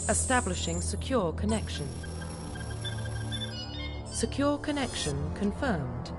Establishing secure connection. Secure connection confirmed.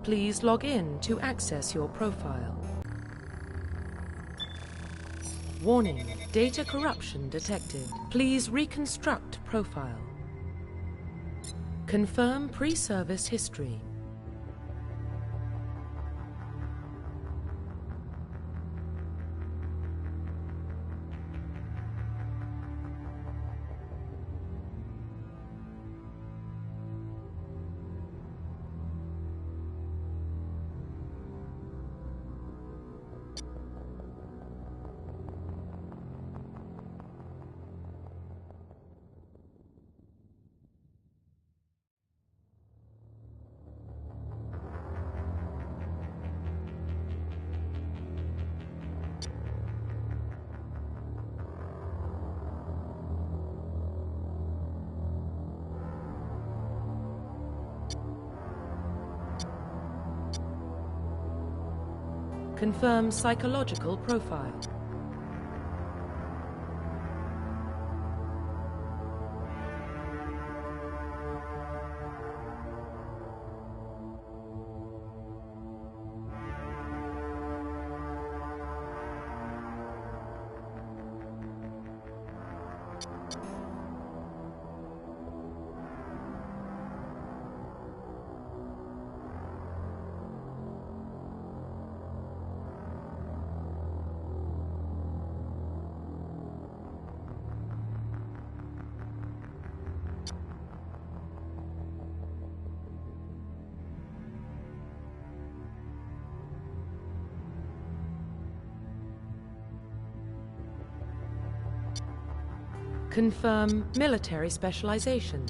Please log in to access your profile. Warning, data corruption detected. Please reconstruct profile. Confirm pre-service history. Confirm psychological profile. Confirm military specialization.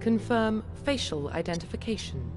Confirm facial identification.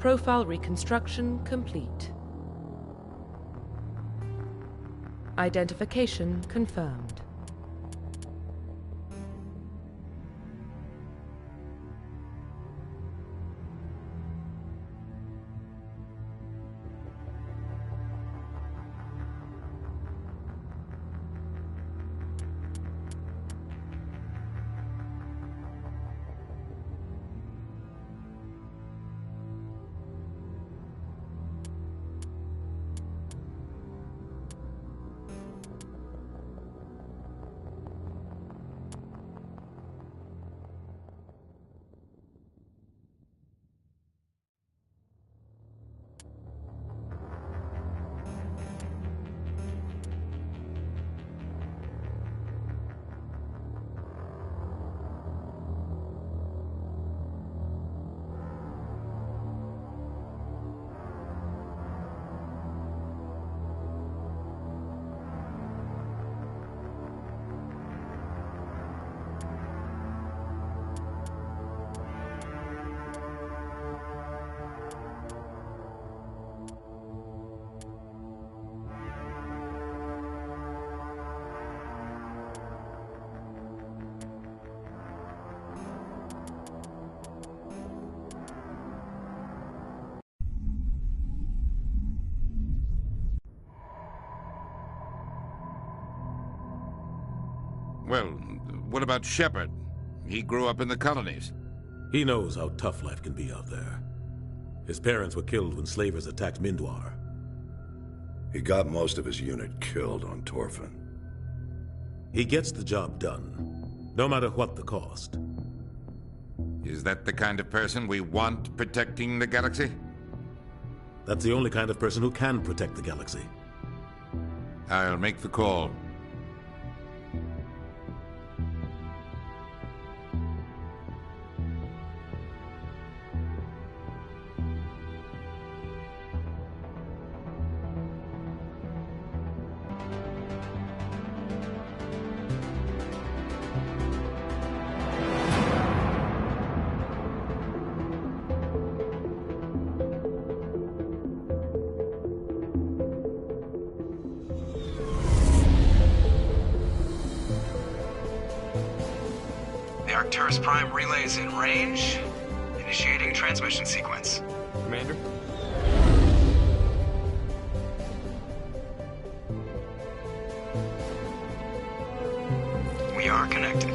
Profile reconstruction complete. Identification confirmed. Well, what about Shepard? He grew up in the colonies. He knows how tough life can be out there. His parents were killed when slavers attacked Mindwar. He got most of his unit killed on Torfin. He gets the job done, no matter what the cost. Is that the kind of person we want protecting the galaxy? That's the only kind of person who can protect the galaxy. I'll make the call. The Arcturus Prime relay is in range. Initiating transmission sequence. Commander? We are connected.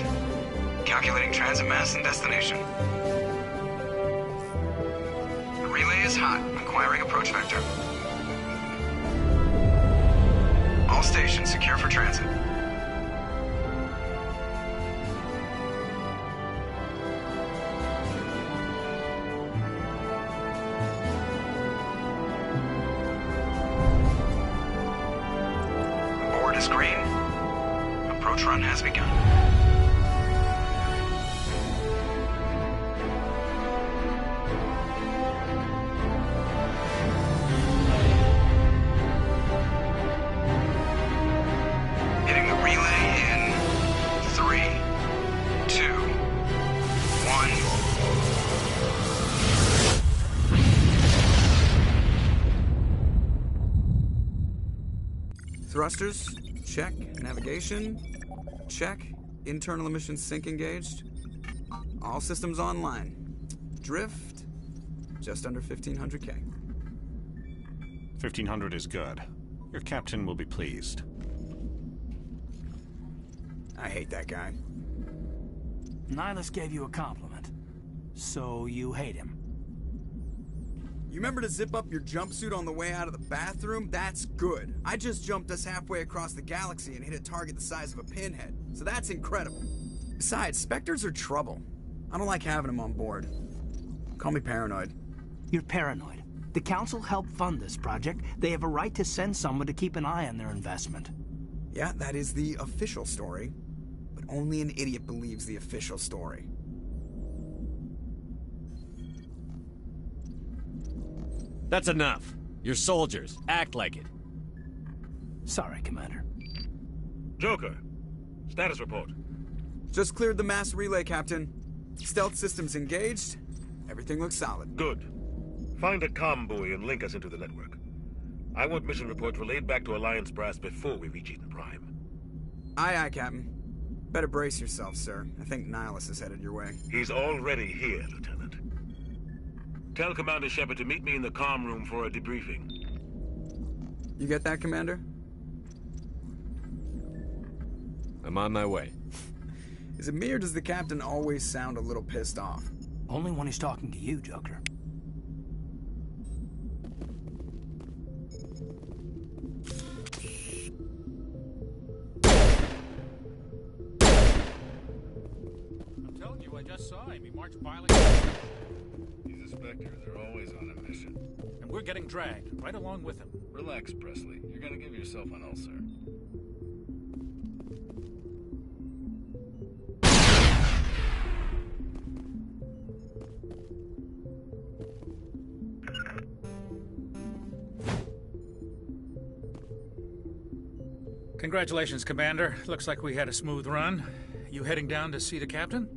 Calculating transit mass and destination. The relay is hot. Acquiring approach vector. All stations secure for transit. Board is green. Approach run has begun. Hitting the relay in 3, 2, 1. Thrusters, check. Navigation, check. Internal emissions sync engaged. All systems online. Drift, just under 1500K. 1500 is good. Your captain will be pleased. I hate that guy. Nihilus gave you a compliment. So you hate him. You remember to zip up your jumpsuit on the way out of the bathroom? That's good. I just jumped us halfway across the galaxy and hit a target the size of a pinhead. So that's incredible. Besides, Spectres are trouble. I don't like having them on board. Call me paranoid. You're paranoid. The Council helped fund this project. They have a right to send someone to keep an eye on their investment. Yeah, that is the official story. But only an idiot believes the official story. That's enough. You're soldiers. Act like it. Sorry, Commander. Joker, status report. Just cleared the mass relay, Captain. Stealth systems engaged. Everything looks solid. Good. Find a comm buoy and link us into the network. I want mission reports relayed back to Alliance Brass before we reach Eden Prime. Aye, aye, Captain. Better brace yourself, sir. I think Nihilus is headed your way. He's already here, Lieutenant. Tell Commander Shepard to meet me in the comm room for a debriefing. You get that, Commander? I'm on my way. Is it me or does the Captain always sound a little pissed off? Only when he's talking to you, Joker. I'm telling you, I just saw him. He marched violently. He's a Spectre. They're always on a mission. And we're getting dragged, right along with him. Relax, Presley. You're gonna give yourself an ulcer. Congratulations, Commander. Looks like we had a smooth run. You heading down to see the Captain?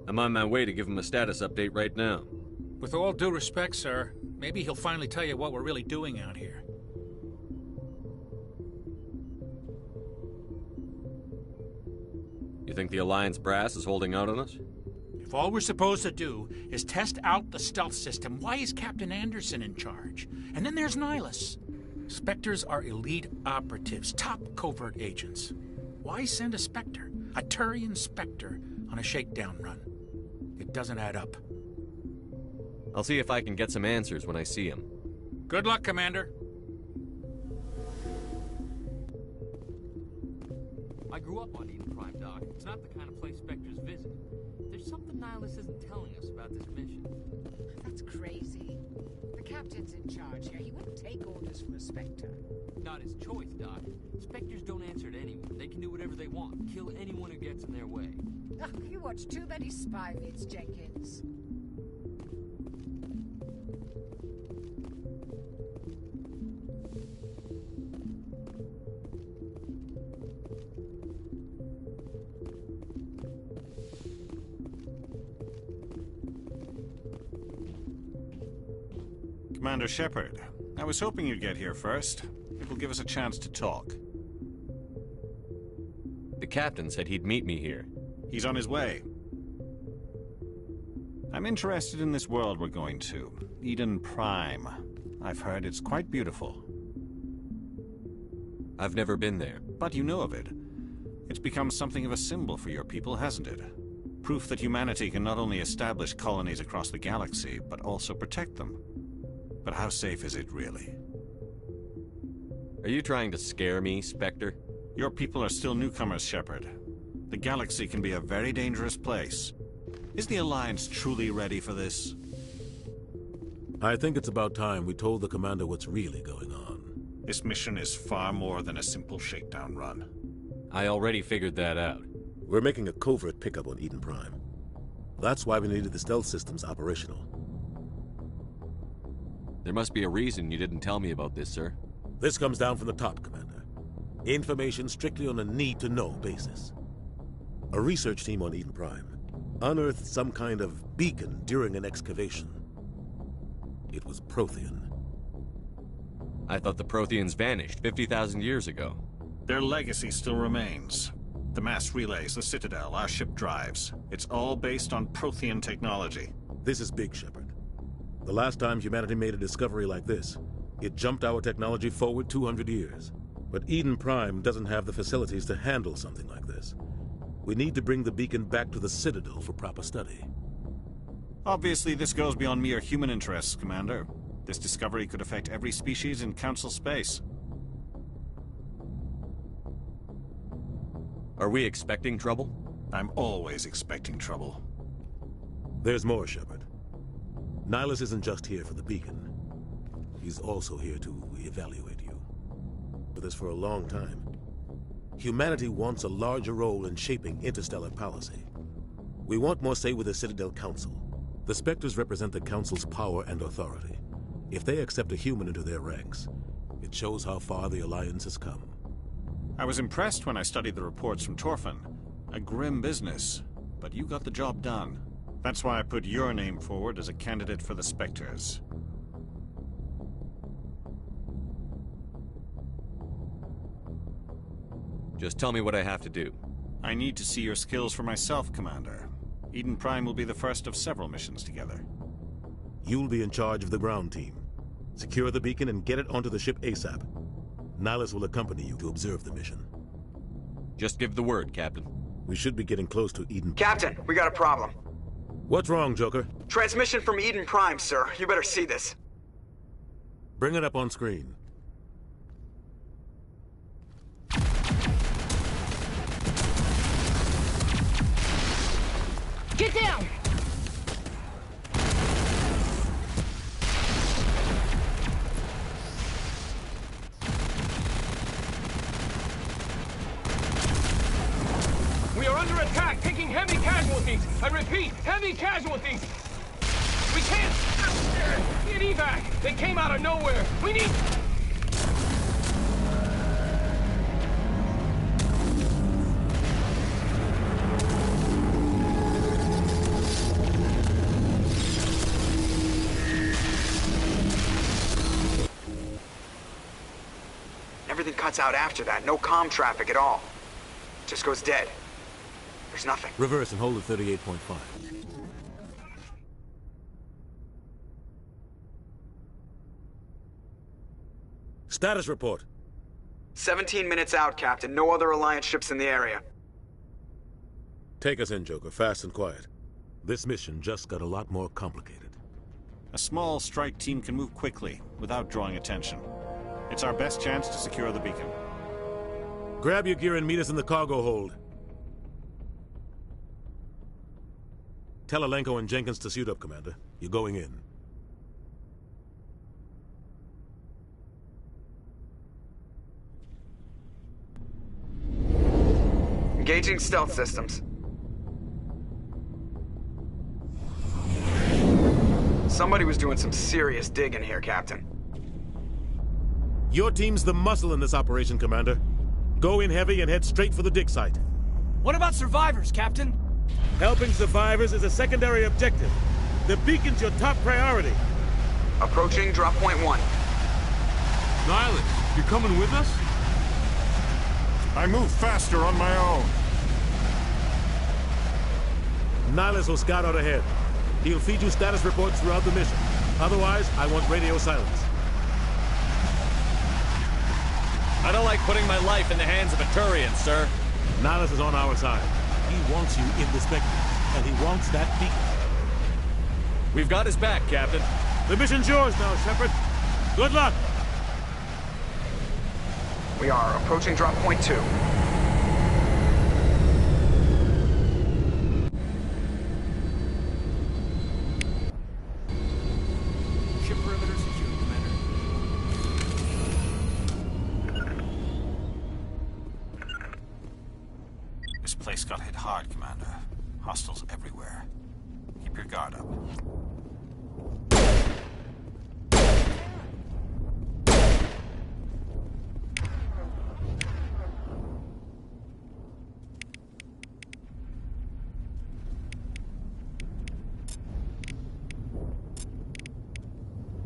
I'm on my way to give him a status update right now. With all due respect, sir, maybe he'll finally tell you what we're really doing out here. You think the Alliance Brass is holding out on us? If all we're supposed to do is test out the stealth system, why is Captain Anderson in charge? And then there's Nihilus. Spectres are elite operatives, top covert agents. Why send a Spectre, a Turian Spectre, on a shakedown run? It doesn't add up. I'll see if I can get some answers when I see him. Good luck, Commander. I grew up on Eden Prime, Doc. It's not the kind of place Spectres visit. There's something Nihilus isn't telling us about this mission. That's crazy. The Captain's in charge here. He wouldn't take orders from a Spectre. Not his choice, Doc. Spectres don't answer to anyone. They can do whatever they want. Kill anyone who gets in their way. Oh, you watch too many spy vids, Jenkins. Commander Shepard, I was hoping you'd get here first. It will give us a chance to talk. The Captain said he'd meet me here. He's on his way. I'm interested in this world we're going to, Eden Prime. I've heard it's quite beautiful. I've never been there. But you know of it. It's become something of a symbol for your people, hasn't it? Proof that humanity can not only establish colonies across the galaxy, but also protect them. But how safe is it, really? Are you trying to scare me, Spectre? Your people are still newcomers, Shepard. The galaxy can be a very dangerous place. Is the Alliance truly ready for this? I think it's about time we told the Commander what's really going on. This mission is far more than a simple shakedown run. I already figured that out. We're making a covert pickup on Eden Prime. That's why we needed the stealth systems operational. There must be a reason you didn't tell me about this, sir. This comes down from the top, Commander. Information strictly on a need-to-know basis. A research team on Eden Prime unearthed some kind of beacon during an excavation. It was Prothean. I thought the Protheans vanished 50,000 years ago. Their legacy still remains. The mass relays, the Citadel, our ship drives. It's all based on Prothean technology. This is big, Shepard. The last time humanity made a discovery like this, it jumped our technology forward 200 years. But Eden Prime doesn't have the facilities to handle something like this. We need to bring the beacon back to the Citadel for proper study. Obviously, this goes beyond mere human interests, Commander. This discovery could affect every species in Council space. Are we expecting trouble? I'm always expecting trouble. There's more, Shepard. Nihilus isn't just here for the beacon. He's also here to evaluate you. With us for a long time. Humanity wants a larger role in shaping interstellar policy. We want more say with the Citadel Council. The Spectres represent the Council's power and authority. If they accept a human into their ranks, it shows how far the Alliance has come. I was impressed when I studied the reports from Torfan. A grim business, but you got the job done. That's why I put your name forward as a candidate for the Spectres. Just tell me what I have to do. I need to see your skills for myself, Commander. Eden Prime will be the first of several missions together. You'll be in charge of the ground team. Secure the beacon and get it onto the ship ASAP. Nihilus will accompany you to observe the mission. Just give the word, Captain. We should be getting close to Eden. Captain, we got a problem. What's wrong, Joker? Transmission from Eden Prime, sir. You better see this. Bring it up on screen. Get down! We are under attack, taking heavy casualties. I repeat, heavy casualties. We can't get evac. They came out of nowhere. We need... Everything cuts out after that. No comm traffic at all. Just goes dead. There's nothing. Reverse and hold at 38.5. Status report. 17 minutes out, Captain. No other Alliance ships in the area. Take us in, Joker. Fast and quiet. This mission just got a lot more complicated. A small strike team can move quickly, without drawing attention. It's our best chance to secure the beacon. Grab your gear and meet us in the cargo hold. Tell Alenko and Jenkins to suit up, Commander. You're going in. Engaging stealth systems. Somebody was doing some serious digging here, Captain. Your team's the muscle in this operation, Commander. Go in heavy and head straight for the dig site. What about survivors, Captain? Helping survivors is a secondary objective. The beacon's your top priority. Approaching drop point 1. Nihilus, you coming with us? I move faster on my own. Nihilus will scout out ahead. He'll feed you status reports throughout the mission. Otherwise, I want radio silence. I don't like putting my life in the hands of a Turian, sir. Nihilus is on our side. He wants you in the Spectre, and he wants that beacon. We've got his back, Captain. The mission's yours now, Shepard. Good luck! We are approaching drop point 2. Ship perimeter secure, Commander. This place got hit hard, Commander. Hostiles everywhere. Keep your guard up.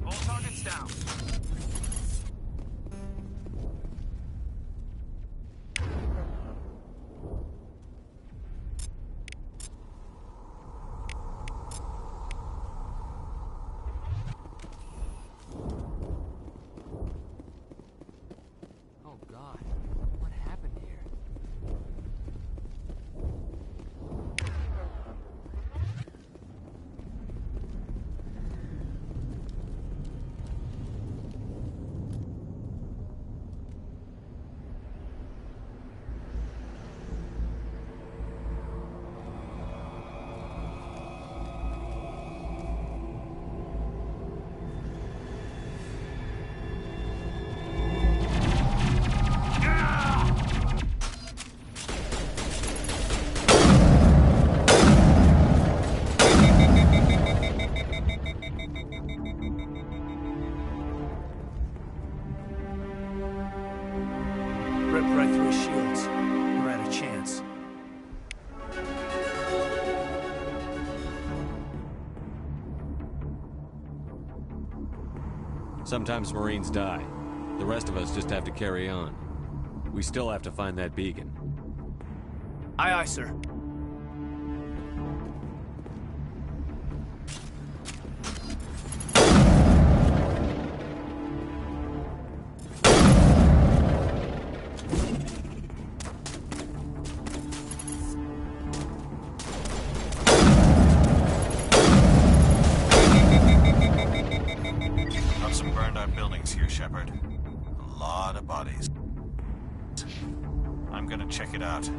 All targets down. Oh God, what happened here? Ripped right through his shields. We're out of chance. Sometimes Marines die. The rest of us just have to carry on. We still have to find that beacon. Aye, aye, sir. Got some burned out buildings here, Shepard. A lot of bodies. I'm gonna check it out.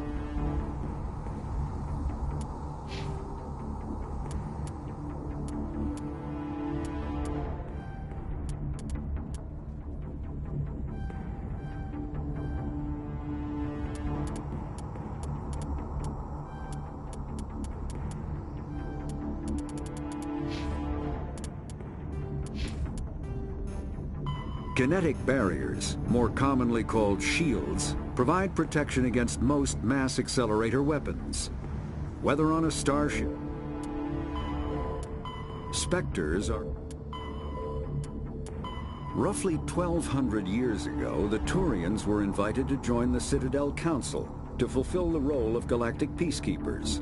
Kinetic barriers, more commonly called shields, provide protection against most mass accelerator weapons. Whether on a starship, Spectres are... Roughly 1,200 years ago, the Turians were invited to join the Citadel Council to fulfill the role of galactic peacekeepers.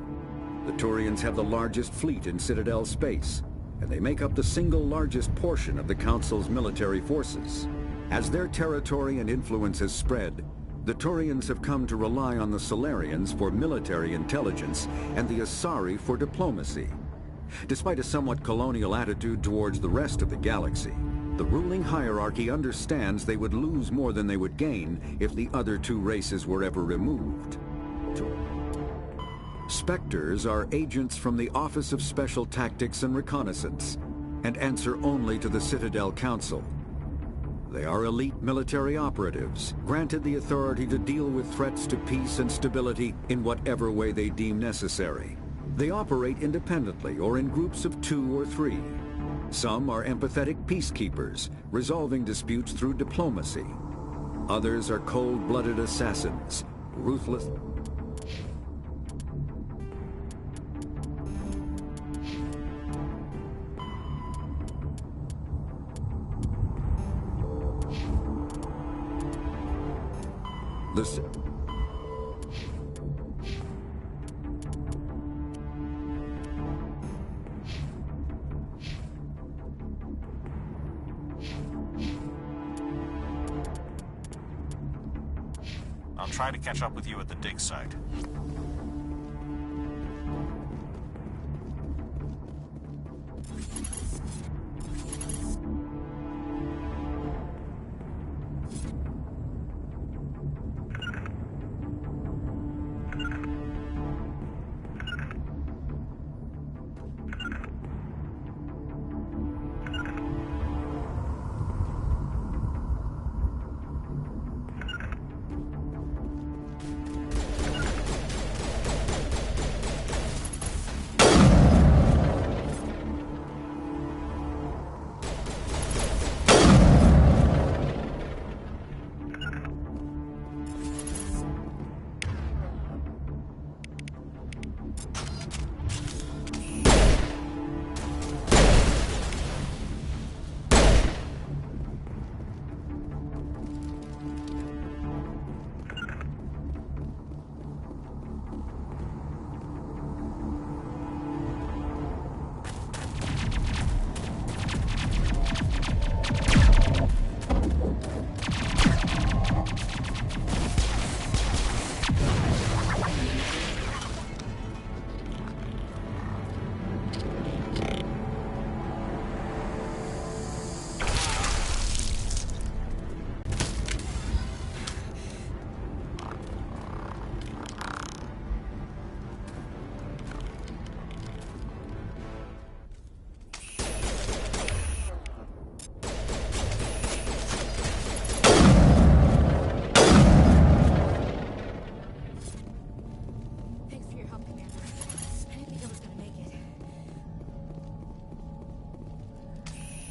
The Turians have the largest fleet in Citadel space, and they make up the single largest portion of the Council's military forces. As their territory and influence has spread, the Turians have come to rely on the Solarians for military intelligence and the Asari for diplomacy. Despite a somewhat colonial attitude towards the rest of the galaxy, the ruling hierarchy understands they would lose more than they would gain if the other two races were ever removed. Spectres are agents from the Office of Special Tactics and Reconnaissance, and answer only to the Citadel Council. They are elite military operatives, granted the authority to deal with threats to peace and stability in whatever way they deem necessary. They operate independently or in groups of 2 or 3. Some are empathetic peacekeepers, resolving disputes through diplomacy. Others are cold-blooded assassins, ruthless... Listen. I'll try to catch up with you at the dig site.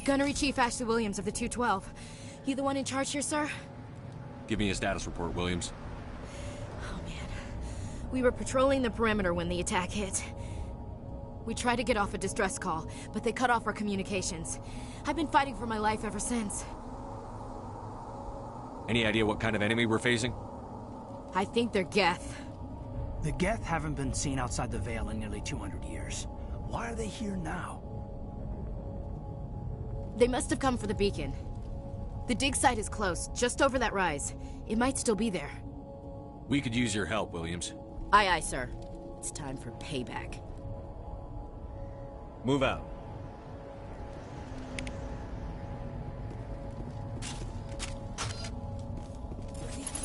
Gunnery Chief Ashley Williams of the 212. You the one in charge here, sir? Give me a status report, Williams. Oh, man. We were patrolling the perimeter when the attack hit. We tried to get off a distress call, but they cut off our communications. I've been fighting for my life ever since. Any idea what kind of enemy we're facing? I think they're Geth. The Geth haven't been seen outside the Veil in nearly 200 years. Why are they here now? They must have come for the beacon. The dig site is close, just over that rise. It might still be there. We could use your help, Williams. Aye, aye, sir. It's time for payback. Move out.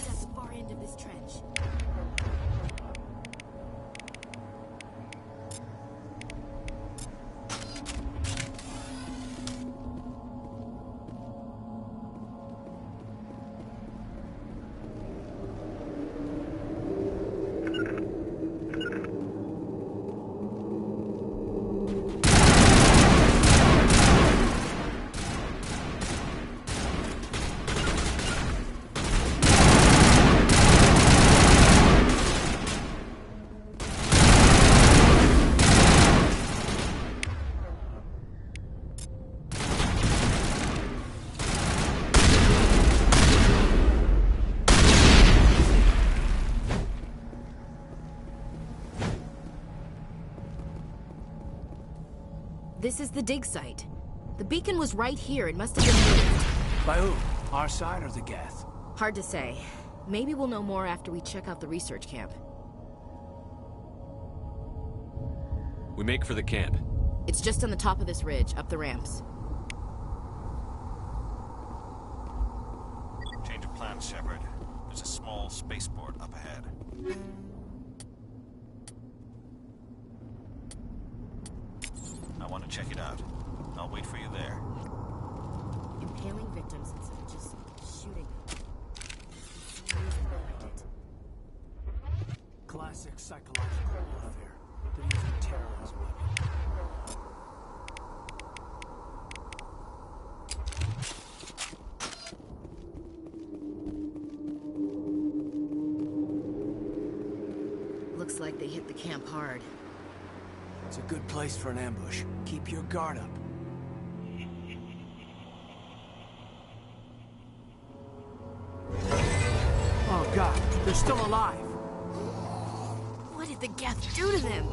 That's the far end of this trench. This is the dig site. The beacon was right here. It must have been moved. By who? Our side or the Geth? Hard to say. Maybe we'll know more after we check out the research camp. We make for the camp. It's just on the top of this ridge, up the ramps. Change of plans, Shepard. There's a small spaceport up ahead. I want to check it out. I'll wait for you there. Impaling victims instead of just shooting them. Classic psychological warfare. They're using terror as a weapon. Looks like they hit the camp hard. It's a good place for an ambush. Keep your guard up. Oh God, they're still alive. What did the Geth do to them?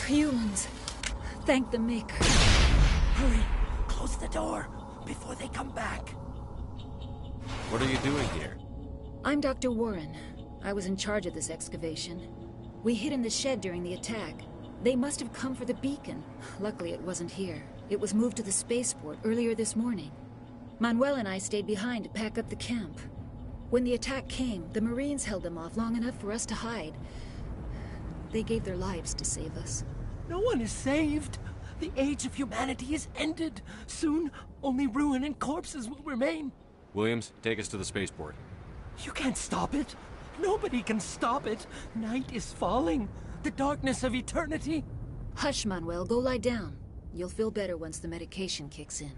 Humans. Thank the Maker. Hurry! Close the door before they come back. What are you doing here? I'm Dr. Warren. I was in charge of this excavation. We hid in the shed during the attack. They must have come for the beacon. Luckily, it wasn't here. It was moved to the spaceport earlier this morning. Manuel and I stayed behind to pack up the camp. When the attack came, the Marines held them off long enough for us to hide. They gave their lives to save us. No one is saved. The age of humanity is ended. Soon, only ruin and corpses will remain. Williams, take us to the spaceport. You can't stop it. Nobody can stop it. Night is falling. The darkness of eternity. Hush, Manuel. Go lie down. You'll feel better once the medication kicks in.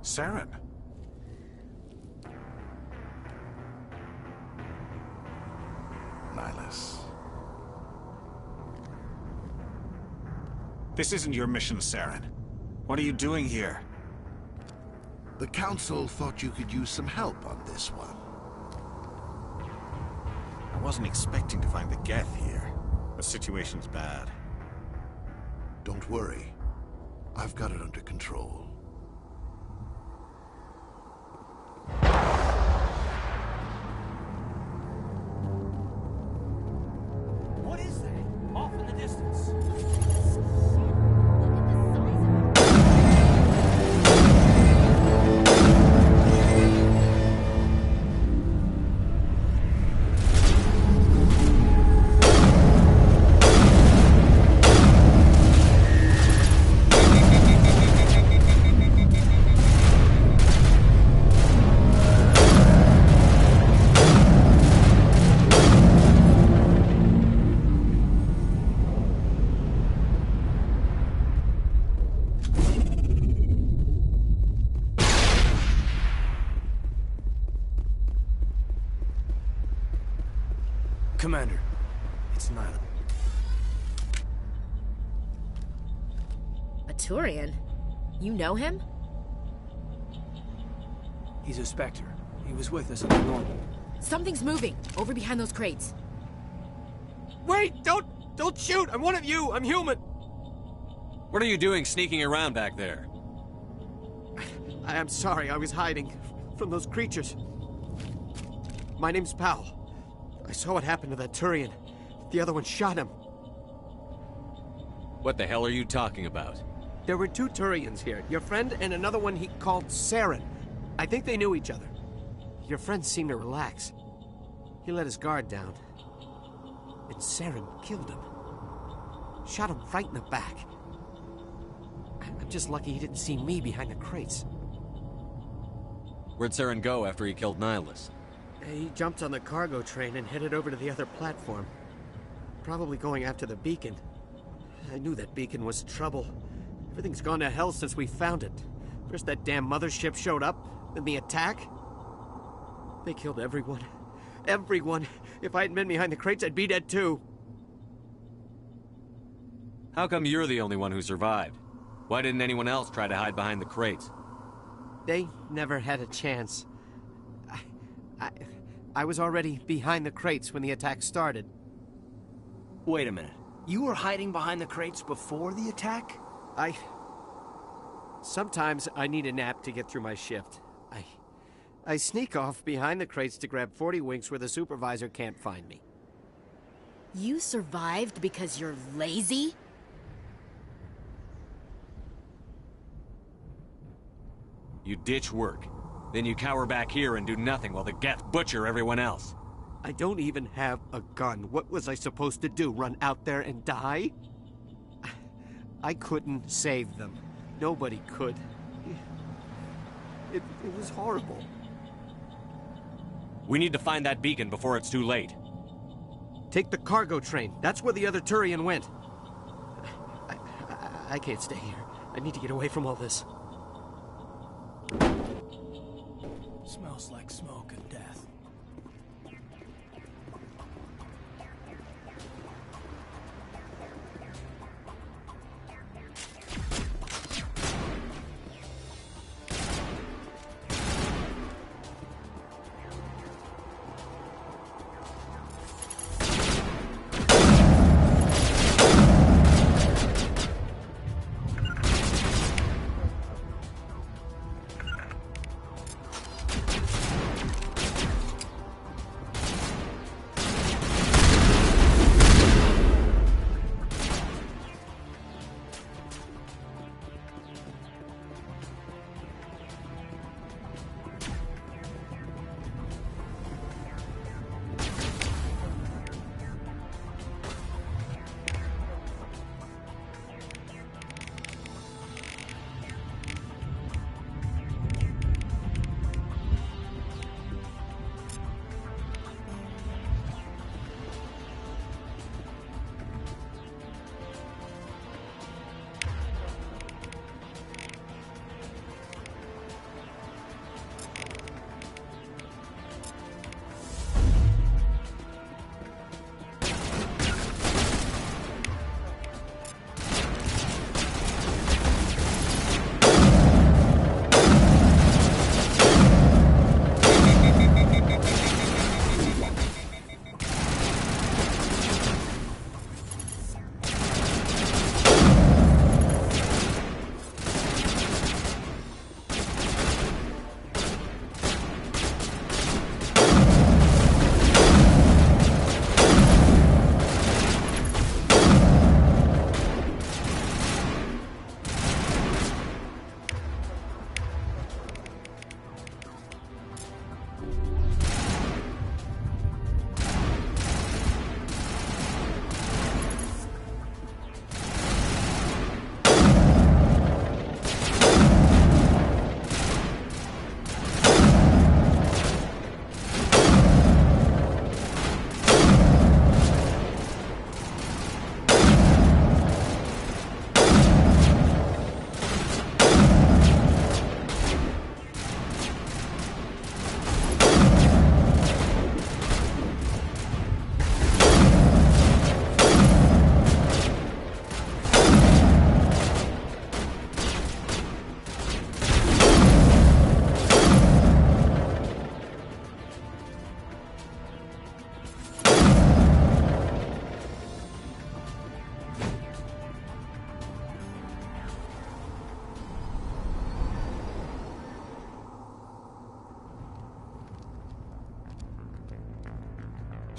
Saren. Nihilus. This isn't your mission, Saren. What are you doing here? The Council thought you could use some help on this one. I wasn't expecting to find the Geth here. The situation's bad. Don't worry. I've got it under control. What is that? Off in the distance. Commander, it's Nyla. A Turian? You know him? He's a Spectre. He was with us in the north. Something's moving, over behind those crates. Wait! Don't shoot! I'm one of you! I'm human! What are you doing sneaking around back there? I am sorry, I was hiding from those creatures. My name's Powell. I saw what happened to that Turian. The other one shot him. What the hell are you talking about? There were 2 Turians here. Your friend and another one he called Saren. I think they knew each other. Your friend seemed to relax. He let his guard down. And Saren killed him. Shot him right in the back. I'm just lucky he didn't see me behind the crates. Where'd Saren go after he killed Nihilus? He jumped on the cargo train and headed over to the other platform. Probably going after the beacon. I knew that beacon was trouble. Everything's gone to hell since we found it. First that damn mothership showed up, then the attack. They killed everyone. Everyone. If I hadn't been behind the crates, I'd be dead too. How come you're the only one who survived? Why didn't anyone else try to hide behind the crates? They never had a chance. I was already behind the crates when the attack started. Wait a minute. You were hiding behind the crates before the attack? Sometimes I need a nap to get through my shift. I sneak off behind the crates to grab 40 winks where the supervisor can't find me. You survived because you're lazy? You ditch work. Then you cower back here and do nothing while the Geth butcher everyone else. I don't even have a gun. What was I supposed to do? Run out there and die? I couldn't save them. Nobody could. It was horrible. We need to find that beacon before it's too late. Take the cargo train. That's where the other Turian went. I can't stay here. I need to get away from all this. Smells like smoke and death.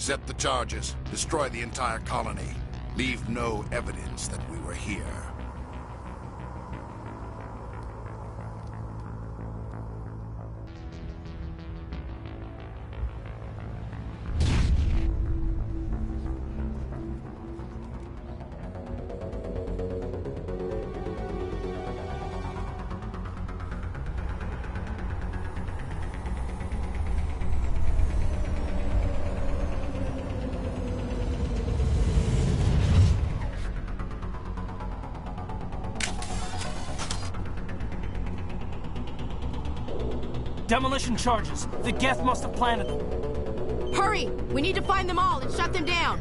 Set the charges. Destroy the entire colony. Leave no evidence that we were here. Demolition charges. The Geth must have planted them. Hurry! We need to find them all and shut them down.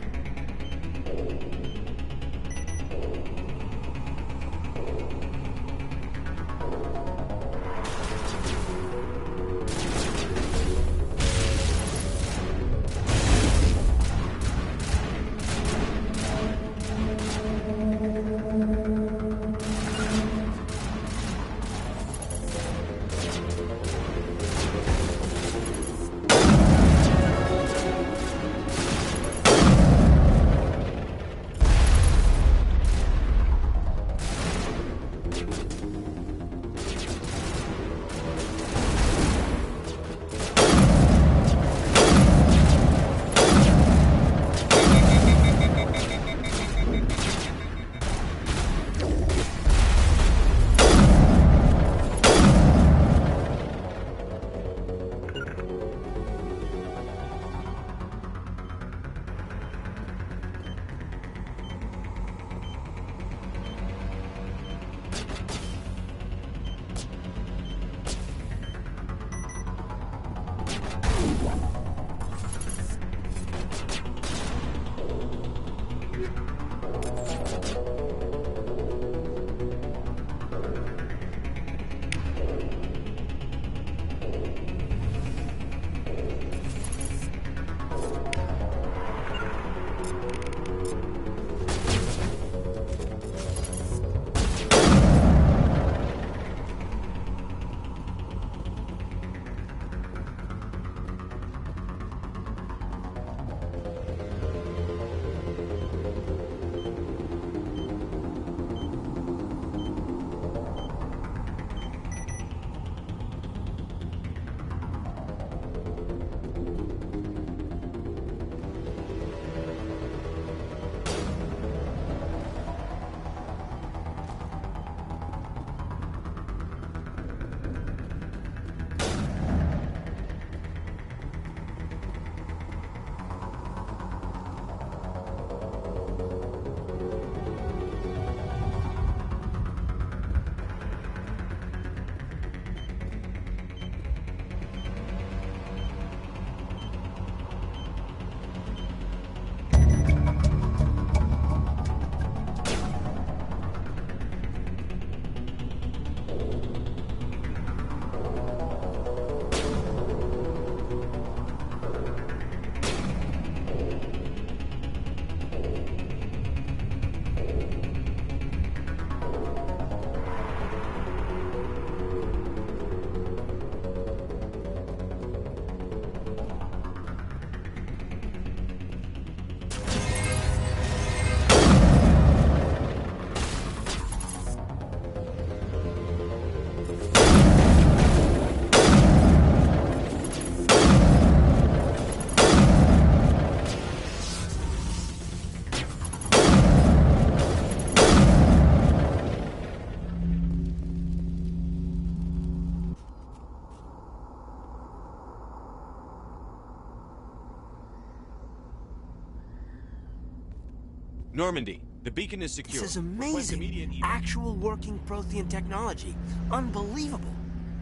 Normandy, the beacon is secure. This is amazing. Actual working Prothean technology. Unbelievable.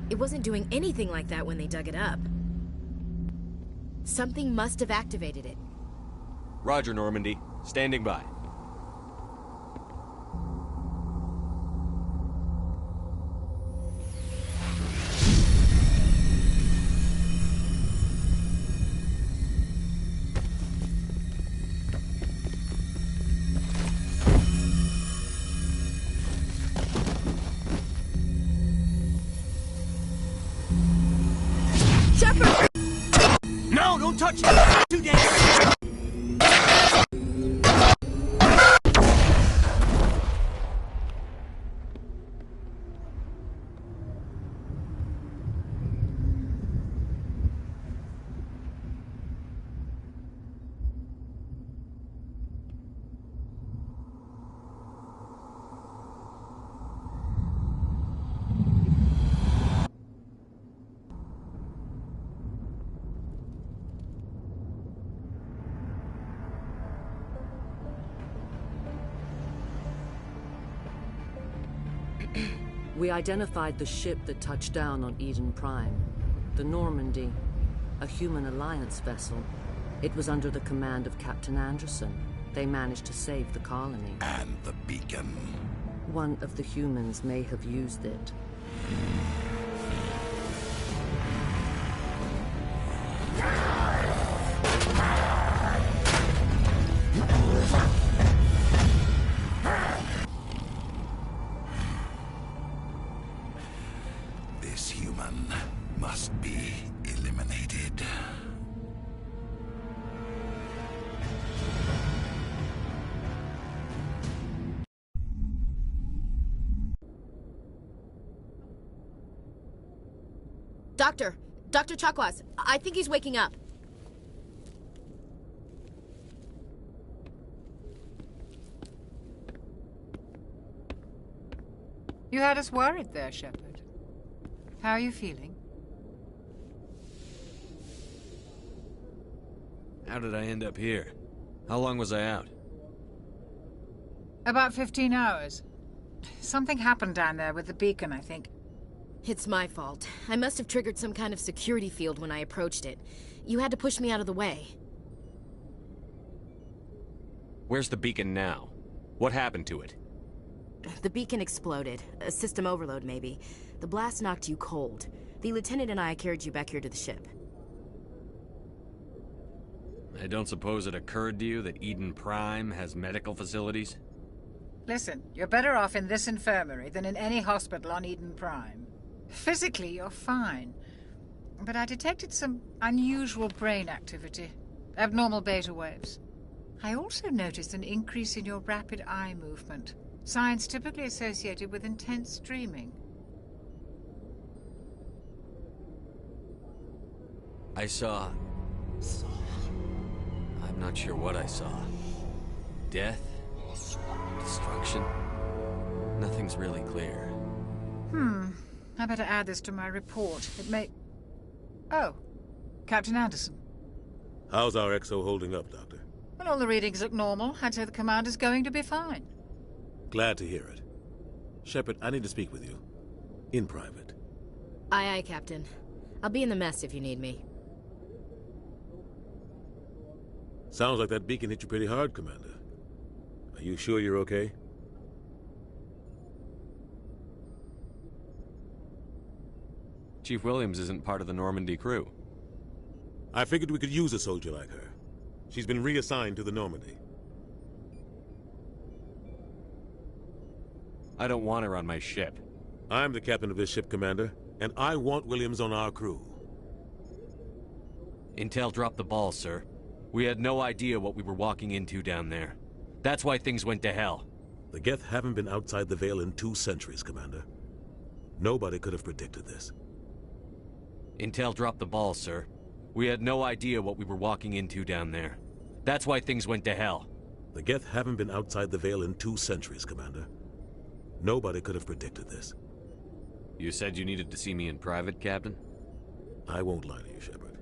It wasn't doing anything like that when they dug it up. Something must have activated it. Roger, Normandy. Standing by. No, don't touch it! Too dangerous! We identified the ship that touched down on Eden Prime. The Normandy. A human alliance vessel. It was under the command of Captain Anderson. They managed to save the colony. And the beacon. One of the humans may have used it. This human must be eliminated. Dr. Chakwas, I think he's waking up. You had us worried there, Shepard. How are you feeling? How did I end up here? How long was I out? About 15 hours. Something happened down there with the beacon, I think. It's my fault. I must have triggered some kind of security field when I approached it. You had to push me out of the way. Where's the beacon now? What happened to it? The beacon exploded. A system overload, maybe. The blast knocked you cold. The lieutenant and I carried you back here to the ship. I don't suppose it occurred to you that Eden Prime has medical facilities? Listen, you're better off in this infirmary than in any hospital on Eden Prime. Physically, you're fine. But I detected some unusual brain activity. Abnormal beta waves. I also noticed an increase in your rapid eye movement. Signs typically associated with intense dreaming. I saw... I'm not sure what I saw. Death? Destruction? Nothing's really clear. I better add this to my report. It may... Oh, Captain Anderson. How's our XO holding up, Doctor? Well, all the readings look normal. I'd say the commander's going to be fine. Glad to hear it. Shepard, I need to speak with you. In private. Aye, aye, Captain. I'll be in the mess if you need me. Sounds like that beacon hit you pretty hard, Commander. Are you sure you're okay? Chief Williams isn't part of the Normandy crew. I figured we could use a soldier like her. She's been reassigned to the Normandy. I don't want her on my ship. I'm the captain of this ship, Commander, and I want Williams on our crew. Intel dropped the ball, sir. We had no idea what we were walking into down there. That's why things went to hell. The Geth haven't been outside the Veil in 2 centuries, Commander. Nobody could have predicted this. Intel dropped the ball, sir. We had no idea what we were walking into down there. That's why things went to hell. The Geth haven't been outside the Veil in 2 centuries, Commander. Nobody could have predicted this. You said you needed to see me in private, Captain? I won't lie to you, Shepard.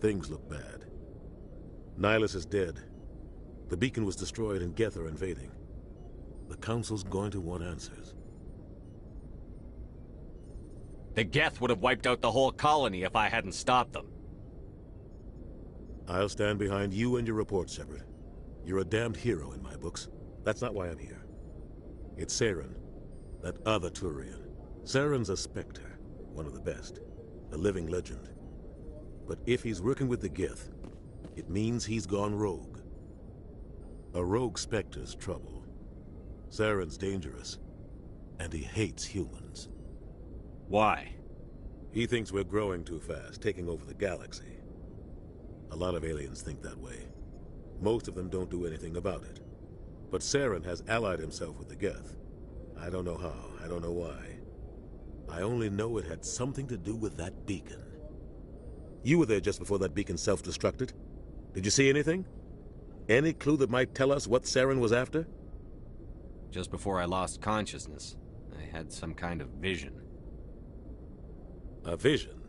Things look bad. Nihilus is dead. The beacon was destroyed and Geth are invading. The Council's going to want answers. The Geth would have wiped out the whole colony if I hadn't stopped them. I'll stand behind you and your report, Shepard. You're a damned hero in my books. That's not why I'm here. It's Saren, that other Turian. Saren's a Spectre, one of the best, a living legend. But if he's working with the Geth, it means he's gone rogue. A rogue Spectre's trouble. Saren's dangerous, and he hates humans. Why? He thinks we're growing too fast, taking over the galaxy. A lot of aliens think that way. Most of them don't do anything about it. But Saren has allied himself with the Geth. I don't know how, I don't know why. I only know it had something to do with that beacon. You were there just before that beacon self-destructed. Did you see anything? Any clue that might tell us what Saren was after? Just before I lost consciousness, I had some kind of vision. A vision?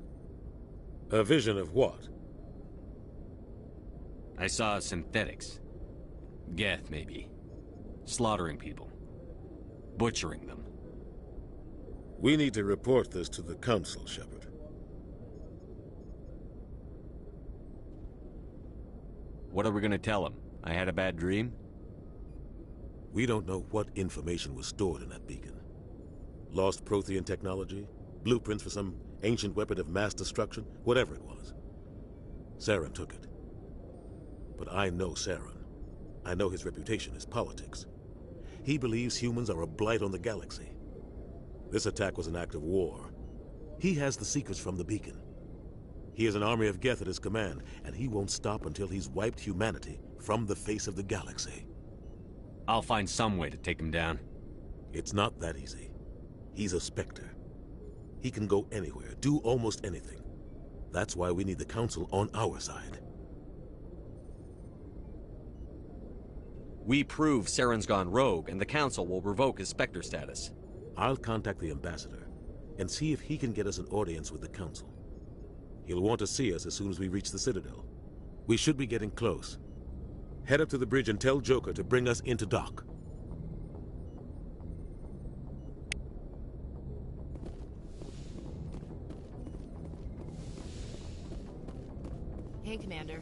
A vision of what? I saw synthetics. Geth, maybe. Slaughtering people. Butchering them. We need to report this to the Council, Shepard. What are we gonna tell him? I had a bad dream? We don't know what information was stored in that beacon. Lost Prothean technology? Blueprints for some ancient weapon of mass destruction? Whatever it was. Saren took it. But I know Saren. I know his reputation is politics. He believes humans are a blight on the galaxy. This attack was an act of war. He has the secrets from the beacon. He has an army of Geth at his command, and he won't stop until he's wiped humanity from the face of the galaxy. I'll find some way to take him down. It's not that easy. He's a Spectre. He can go anywhere, do almost anything. That's why we need the Council on our side. We prove Saren's gone rogue, and the Council will revoke his Spectre status. I'll contact the Ambassador, and see if he can get us an audience with the Council. He'll want to see us as soon as we reach the Citadel. We should be getting close. Head up to the bridge and tell Joker to bring us into dock. Hey, Commander.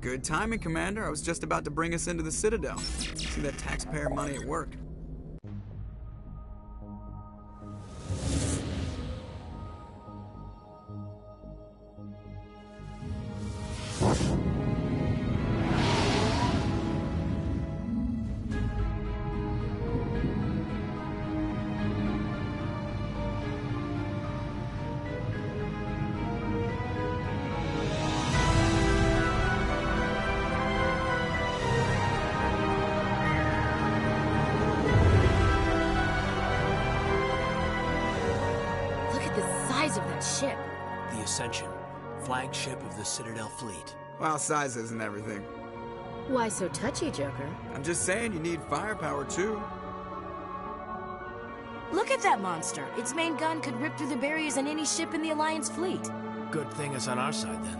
Good timing, Commander. I was just about to bring us into the Citadel. See that taxpayer money at work. Ship. The Ascension, flagship of the Citadel fleet. Well, size isn't everything. Why so touchy, Joker? I'm just saying you need firepower, too. Look at that monster. Its main gun could rip through the barriers in any ship in the Alliance fleet. Good thing it's on our side, then.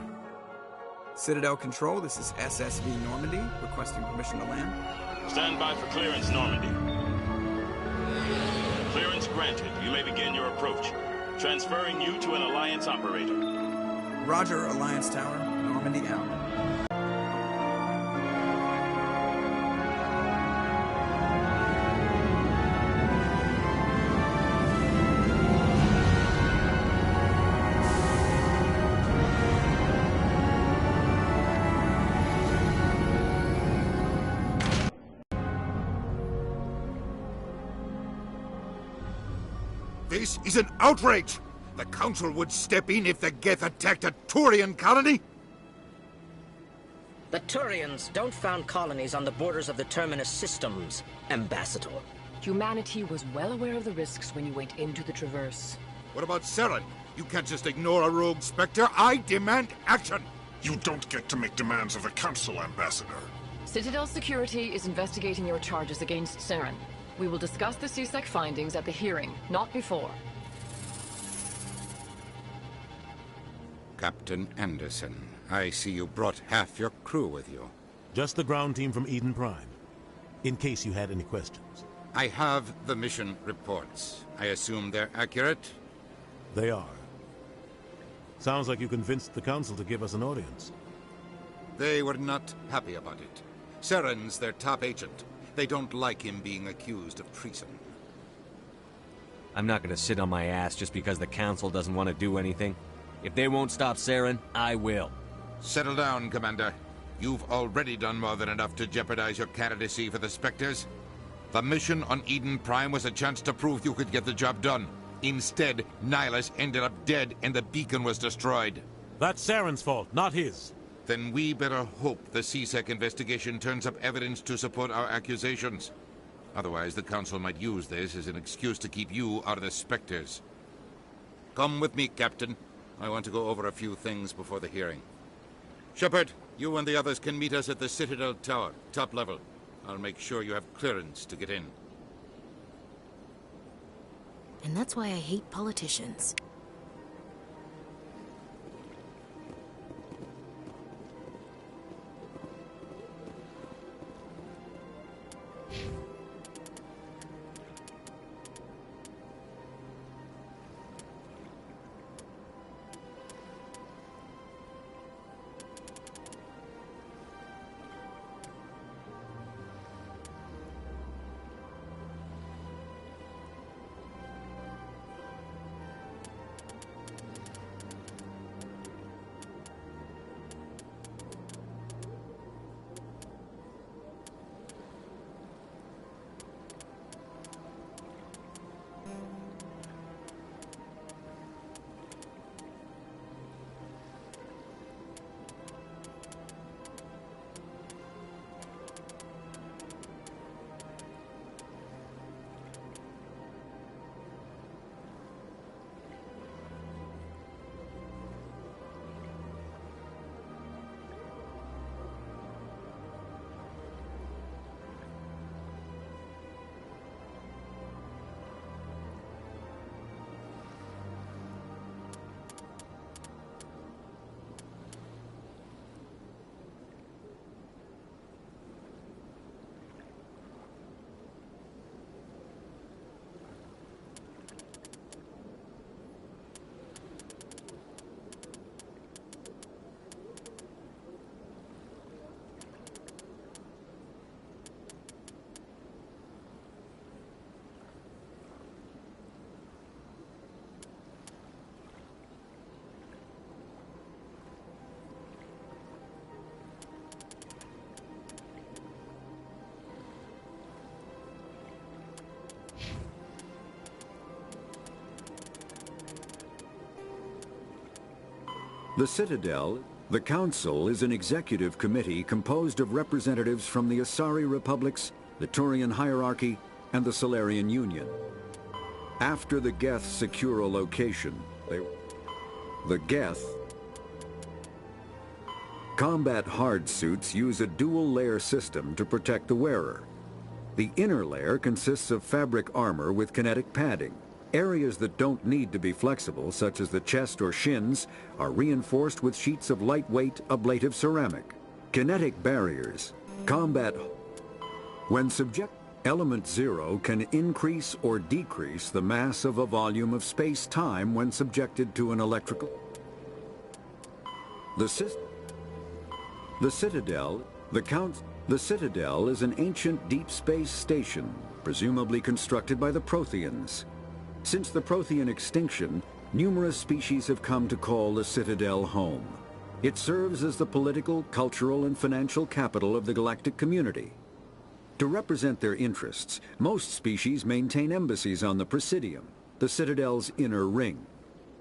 Citadel Control, this is SSV Normandy, requesting permission to land. Stand by for clearance, Normandy. Clearance granted. You may begin your approach. Transferring you to an Alliance operator. Roger, Alliance Tower. Normandy out. This is an outrage! The Council would step in if the Geth attacked a Turian colony? The Turians don't found colonies on the borders of the Terminus systems, Ambassador. Humanity was well aware of the risks when you went into the Traverse. What about Saren? You can't just ignore a rogue Spectre. I demand action! You don't get to make demands of the Council, Ambassador. Citadel Security is investigating your charges against Saren. We will discuss the CSEC findings at the hearing, not before. Captain Anderson, I see you brought half your crew with you. Just the ground team from Eden Prime, in case you had any questions. I have the mission reports. I assume they're accurate? They are. Sounds like you convinced the Council to give us an audience. They were not happy about it. Saren's their top agent. They don't like him being accused of treason. I'm not gonna sit on my ass just because the Council doesn't want to do anything. If they won't stop Saren, I will. Settle down, Commander. You've already done more than enough to jeopardize your candidacy for the Spectres. The mission on Eden Prime was a chance to prove you could get the job done. Instead, Nihilus ended up dead and the beacon was destroyed. That's Saren's fault, not his. Then we better hope the CSEC investigation turns up evidence to support our accusations. Otherwise, the Council might use this as an excuse to keep you out of the Spectres. Come with me, Captain. I want to go over a few things before the hearing. Shepard, you and the others can meet us at the Citadel Tower, top level. I'll make sure you have clearance to get in. And that's why I hate politicians. The Citadel, the Council, is an executive committee composed of representatives from the Asari Republics, the Turian Hierarchy, and the Solarian Union. After the Geth secure a location, the Geth combat hard suits use a dual-layer system to protect the wearer. The inner layer consists of fabric armor with kinetic padding. Areas that don't need to be flexible, such as the chest or shins, are reinforced with sheets of lightweight, ablative ceramic. Kinetic barriers. Combat. When Element Zero can increase or decrease the mass of a volume of space-time when subjected to an electrical. The Citadel, the Citadel is an ancient deep space station, presumably constructed by the Protheans. Since the Prothean extinction, numerous species have come to call the Citadel home. It serves as the political, cultural, and financial capital of the galactic community. To represent their interests, most species maintain embassies on the Presidium, the Citadel's inner ring.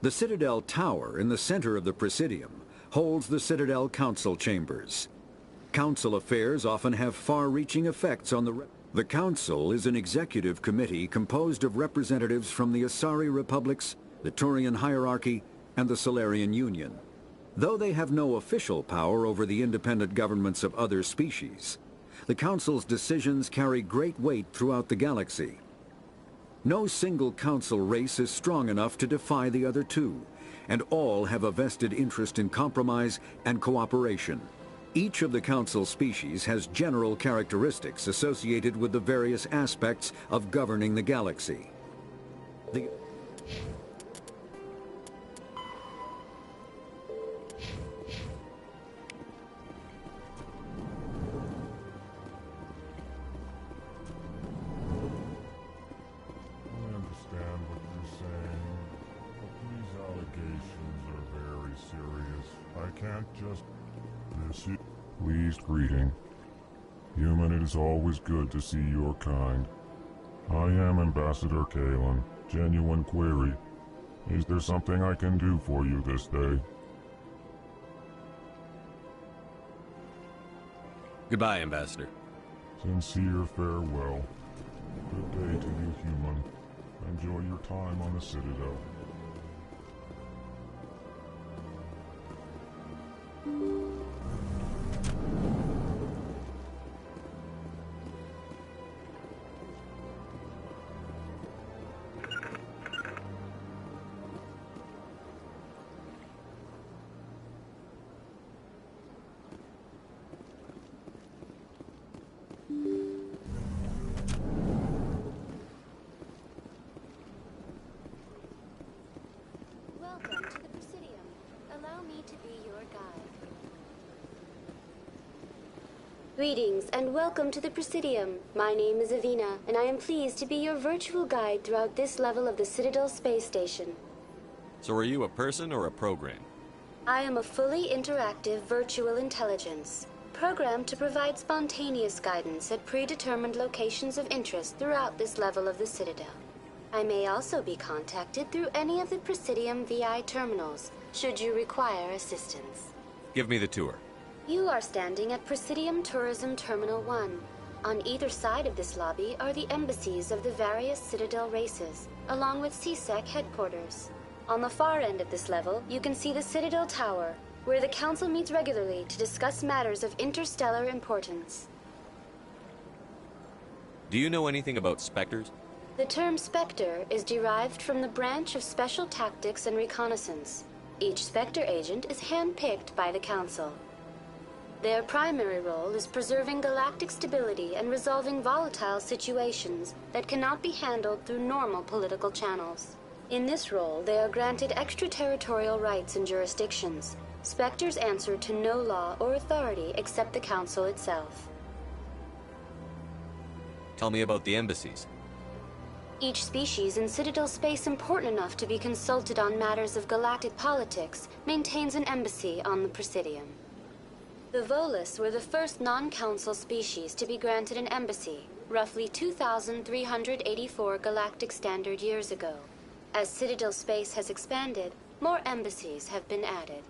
The Citadel Tower in the center of the Presidium holds the Citadel Council chambers. Council affairs often have far-reaching effects on the Council is an executive committee composed of representatives from the Asari Republics, the Turian hierarchy, and the Solarian Union. Though they have no official power over the independent governments of other species, the Council's decisions carry great weight throughout the galaxy. No single Council race is strong enough to defy the other two, and all have a vested interest in compromise and cooperation. Each of the Council species has general characteristics associated with the various aspects of governing the galaxy. Pleased greeting. Human, it is always good to see your kind. I am Ambassador Kalen. Genuine query. Is there something I can do for you this day? Goodbye, Ambassador. Sincere farewell. Good day to you, human. Enjoy your time on the Citadel. Welcome to the Presidium. Allow me to be your guide. Greetings and welcome to the Presidium. My name is Avina, and I am pleased to be your virtual guide throughout this level of the Citadel Space Station. So are you a person or a program? I am a fully interactive virtual intelligence, programmed to provide spontaneous guidance at predetermined locations of interest throughout this level of the Citadel. I may also be contacted through any of the Presidium VI terminals, should you require assistance. Give me the tour. You are standing at Presidium Tourism Terminal 1. On either side of this lobby are the embassies of the various Citadel races, along with CSEC headquarters. On the far end of this level, you can see the Citadel Tower, where the Council meets regularly to discuss matters of interstellar importance. Do you know anything about Spectres? The term Spectre is derived from the branch of Special Tactics and Reconnaissance. Each Spectre agent is handpicked by the Council. Their primary role is preserving galactic stability and resolving volatile situations that cannot be handled through normal political channels. In this role, they are granted extraterritorial rights and jurisdictions. Spectres answer to no law or authority except the Council itself. Tell me about the embassies. Each species in Citadel space important enough to be consulted on matters of galactic politics maintains an embassy on the Presidium. The Volus were the first non-Council species to be granted an embassy, roughly 2,384 galactic standard years ago. As Citadel space has expanded, more embassies have been added.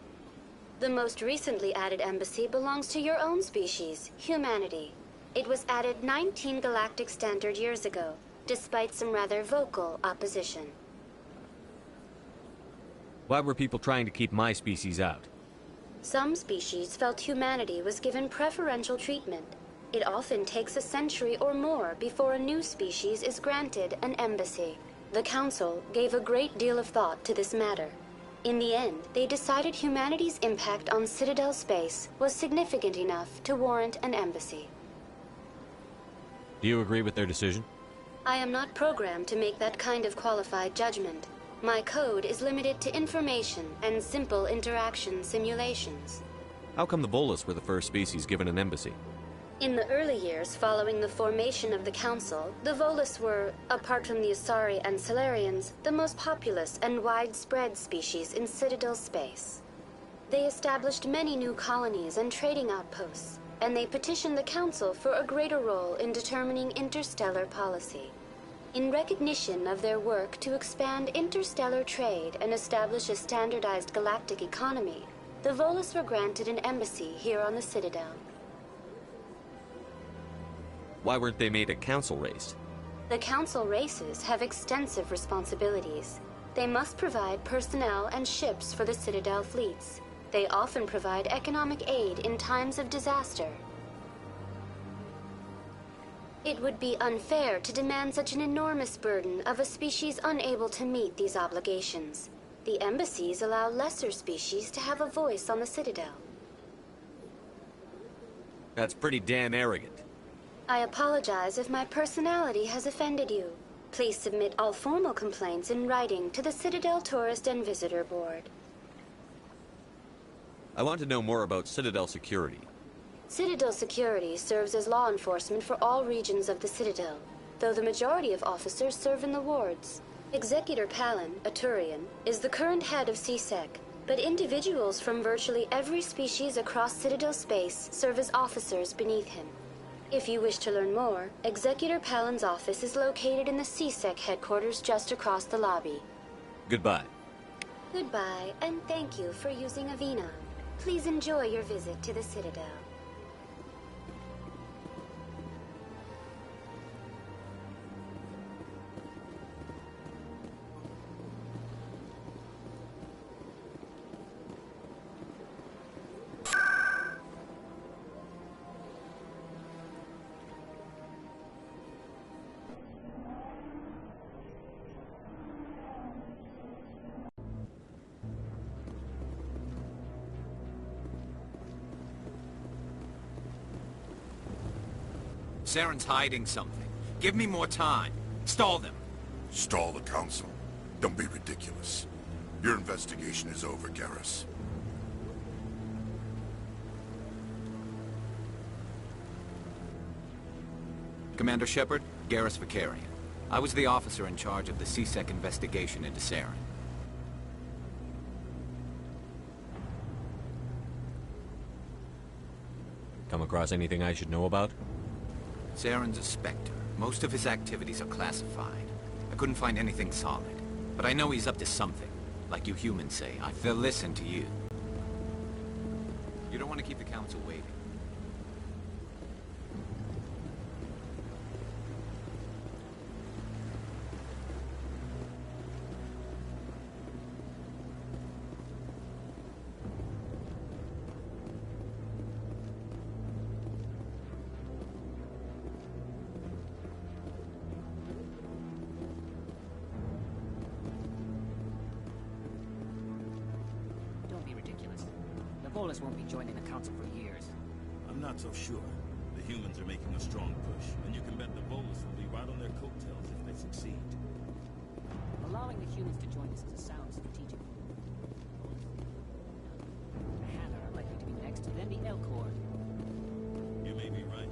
The most recently added embassy belongs to your own species, humanity. It was added 19 galactic standard years ago, despite some rather vocal opposition. Why were people trying to keep my species out? Some species felt humanity was given preferential treatment. It often takes a century or more before a new species is granted an embassy. The Council gave a great deal of thought to this matter. In the end, they decided humanity's impact on Citadel space was significant enough to warrant an embassy. Do you agree with their decision? I am not programmed to make that kind of qualified judgment. My code is limited to information and simple interaction simulations. How come the Volus were the first species given an embassy? In the early years following the formation of the Council, the Volus were, apart from the Asari and Solarians, the most populous and widespread species in Citadel space. They established many new colonies and trading outposts, and they petitioned the Council for a greater role in determining interstellar policy. In recognition of their work to expand interstellar trade and establish a standardized galactic economy, the Volus were granted an embassy here on the Citadel. Why weren't they made a council race? The Council races have extensive responsibilities. They must provide personnel and ships for the Citadel fleets. They often provide economic aid in times of disaster. It would be unfair to demand such an enormous burden of a species unable to meet these obligations. The embassies allow lesser species to have a voice on the Citadel. That's pretty damn arrogant. I apologize if my personality has offended you. Please submit all formal complaints in writing to the Citadel Tourist and Visitor Board. I want to know more about Citadel security. Citadel Security serves as law enforcement for all regions of the Citadel, though the majority of officers serve in the wards. Executor Palin, a Turian, is the current head of CSEC, but individuals from virtually every species across Citadel space serve as officers beneath him. If you wish to learn more, Executor Palin's office is located in the CSEC headquarters just across the lobby. Goodbye. Goodbye, and thank you for using Avina. Please enjoy your visit to the Citadel. Saren's hiding something. Give me more time. Stall them. Stall the Council? Don't be ridiculous. Your investigation is over, Garrus. Commander Shepard, Garrus Vakarian. I was the officer in charge of the CSEC investigation into Saren. Come across anything I should know about? Saren's a Spectre. Most of his activities are classified. I couldn't find anything solid. But I know he's up to something. Like you humans say, they'll listen to you. You don't want to keep the Council waiting. Volus won't be joining the Council for years. I'm not so sure. The humans are making a strong push, and you can bet the Volus will be right on their coattails if they succeed. Allowing the humans to join us is a sound strategic move. The Hanna are likely to be next, then the Elcor. You may be right.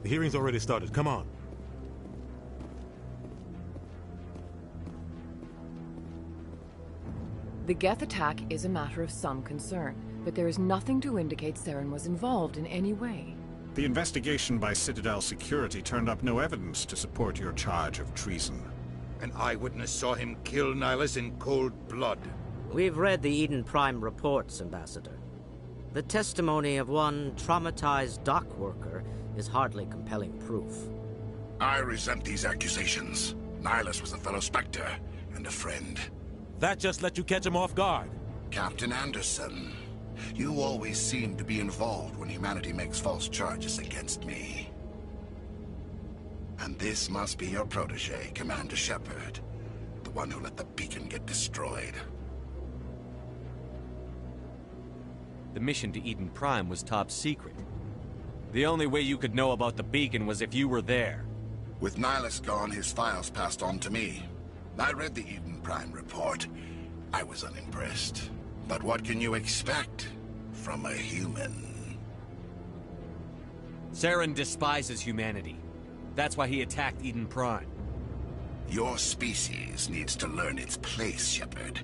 The hearing's already started. Come on. The Geth attack is a matter of some concern, but there is nothing to indicate Saren was involved in any way. The investigation by Citadel Security turned up no evidence to support your charge of treason. An eyewitness saw him kill Nihilus in cold blood. We've read the Eden Prime reports, Ambassador. The testimony of one traumatized dock worker is hardly compelling proof. I resent these accusations. Nihilus was a fellow Spectre and a friend. That just let you catch him off guard. Captain Anderson, you always seem to be involved when humanity makes false charges against me. And this must be your protege, Commander Shepard, the one who let the beacon get destroyed. The mission to Eden Prime was top secret. The only way you could know about the beacon was if you were there. With Nihilus gone, his files passed on to me. I read the Eden Prime report. I was unimpressed. But what can you expect from a human? Saren despises humanity. That's why he attacked Eden Prime. Your species needs to learn its place, Shepard.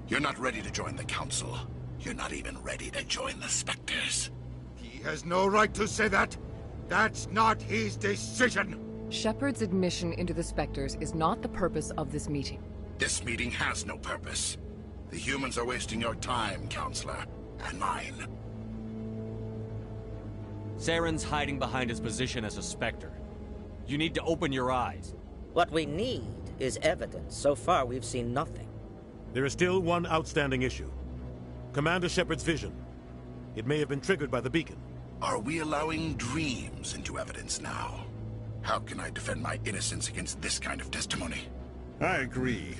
You're not ready to join the Council. You're not even ready to join the Spectres. He has no right to say that. That's not his decision. Shepard's admission into the Spectres is not the purpose of this meeting. This meeting has no purpose. The humans are wasting your time, Counselor, and mine. Saren's hiding behind his position as a Spectre. You need to open your eyes. What we need is evidence. So far, we've seen nothing. There is still one outstanding issue. Commander Shepard's vision. It may have been triggered by the beacon. Are we allowing dreams into evidence now? How can I defend my innocence against this kind of testimony? I agree.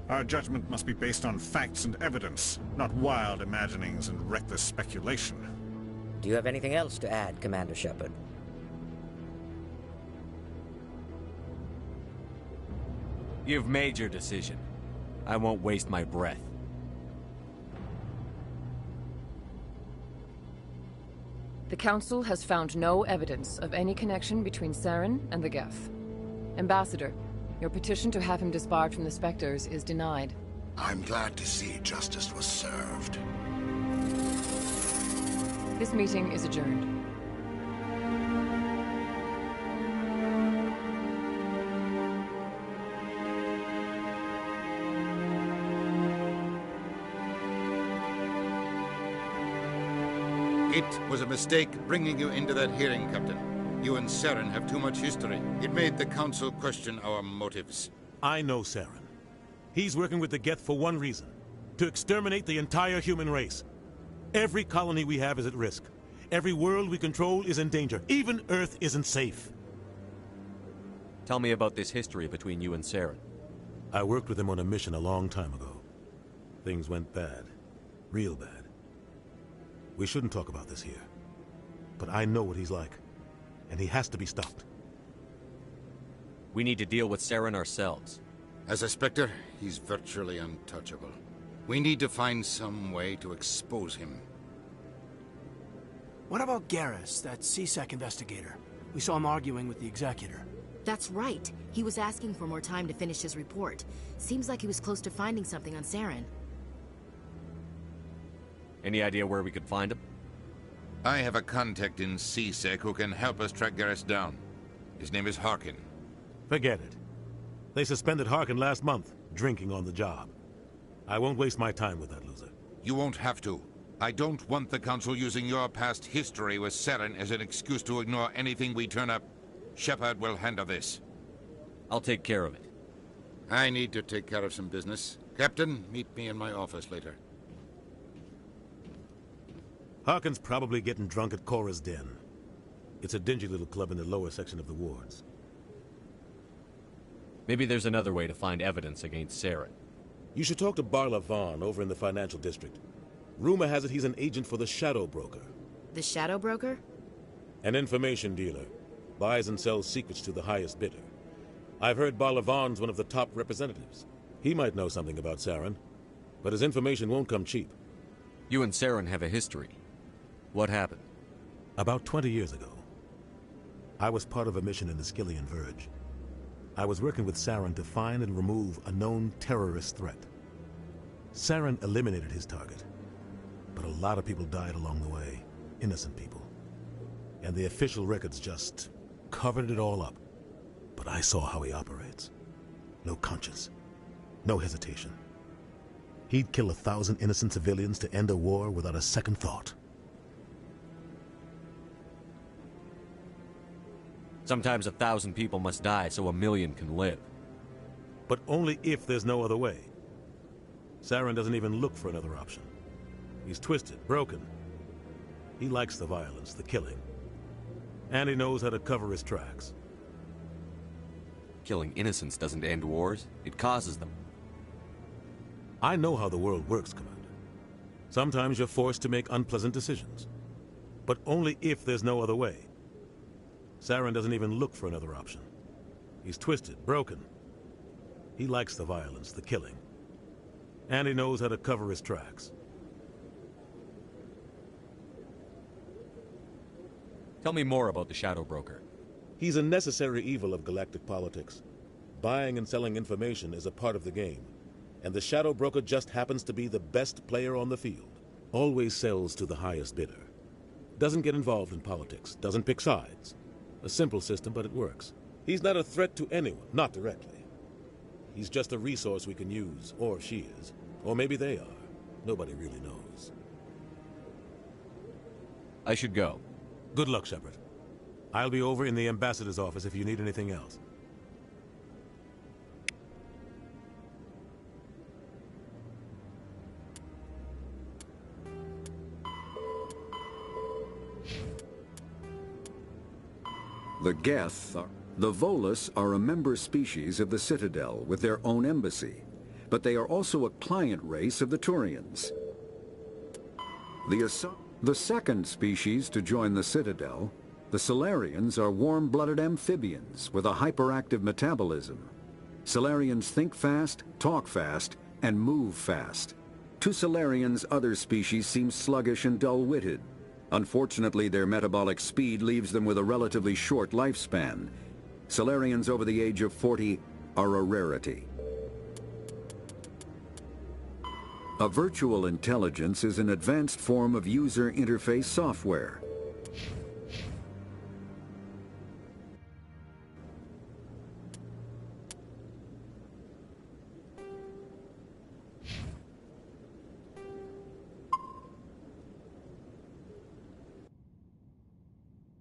Our judgment must be based on facts and evidence, not wild imaginings and reckless speculation. Do you have anything else to add, Commander Shepard? You've made your decision. I won't waste my breath. The Council has found no evidence of any connection between Saren and the Geth. Ambassador, your petition to have him disbarred from the Spectres is denied. I'm glad to see justice was served. This meeting is adjourned. It was a mistake bringing you into that hearing, Captain. You and Saren have too much history. It made the Council question our motives. I know Saren. He's working with the Geth for one reason. To exterminate the entire human race. Every colony we have is at risk. Every world we control is in danger. Even Earth isn't safe. Tell me about this history between you and Saren. I worked with him on a mission a long time ago. Things went bad. Real bad. We shouldn't talk about this here. But I know what he's like. And he has to be stopped. We need to deal with Saren ourselves. As a Spectre, he's virtually untouchable. We need to find some way to expose him. What about Garrus, that C-Sec investigator? We saw him arguing with the Executor. That's right. He was asking for more time to finish his report. Seems like he was close to finding something on Saren. Any idea where we could find him? I have a contact in C-Sec who can help us track Garrus down. His name is Harkin. Forget it. They suspended Harkin last month, drinking on the job. I won't waste my time with that loser. You won't have to. I don't want the Council using your past history with Saren as an excuse to ignore anything we turn up. Shepard will handle this. I'll take care of it. I need to take care of some business. Captain, meet me in my office later. Harkin's probably getting drunk at Cora's Den. It's a dingy little club in the lower section of the wards. Maybe there's another way to find evidence against Saren. You should talk to Barla Vaughn over in the financial district. Rumor has it he's an agent for the Shadow Broker. The Shadow Broker? An information dealer. Buys and sells secrets to the highest bidder. I've heard Barla Vaughn's one of the top representatives. He might know something about Saren, but his information won't come cheap. You and Saren have a history. What happened? About 20 years ago, I was part of a mission in the Skillian Verge. I was working with Saren to find and remove a known terrorist threat. Saren eliminated his target, but a lot of people died along the way, innocent people. And the official records just covered it all up. But I saw how he operates. No conscience, no hesitation. He'd kill 1,000 innocent civilians to end a war without a second thought. Sometimes 1,000 people must die so 1,000,000 can live. But only if there's no other way. Saren doesn't even look for another option. He's twisted, broken. He likes the violence, the killing. And he knows how to cover his tracks. Killing innocents doesn't end wars, it causes them. I know how the world works, Commander. Sometimes you're forced to make unpleasant decisions. But only if there's no other way. Saren doesn't even look for another option. He's twisted, broken. He likes the violence, the killing. And he knows how to cover his tracks. Tell me more about the Shadow Broker. He's a necessary evil of galactic politics. Buying and selling information is a part of the game. And the Shadow Broker just happens to be the best player on the field. Always sells to the highest bidder. Doesn't get involved in politics. Doesn't pick sides. A simple system, but it works. He's not a threat to anyone, not directly. He's just a resource we can use, or she is. Or maybe they are. Nobody really knows. I should go. Good luck, Shepard. I'll be over in the Ambassador's office if you need anything else. The Geth, the Volus, are a member species of the Citadel with their own embassy, but they are also a client race of the Turians. The second species to join the Citadel, the Salarians, are warm-blooded amphibians with a hyperactive metabolism. Salarians think fast, talk fast, and move fast. To Salarians, other species seem sluggish and dull-witted. Unfortunately, their metabolic speed leaves them with a relatively short lifespan. Salarians over the age of 40 are a rarity. A virtual intelligence is an advanced form of user interface software.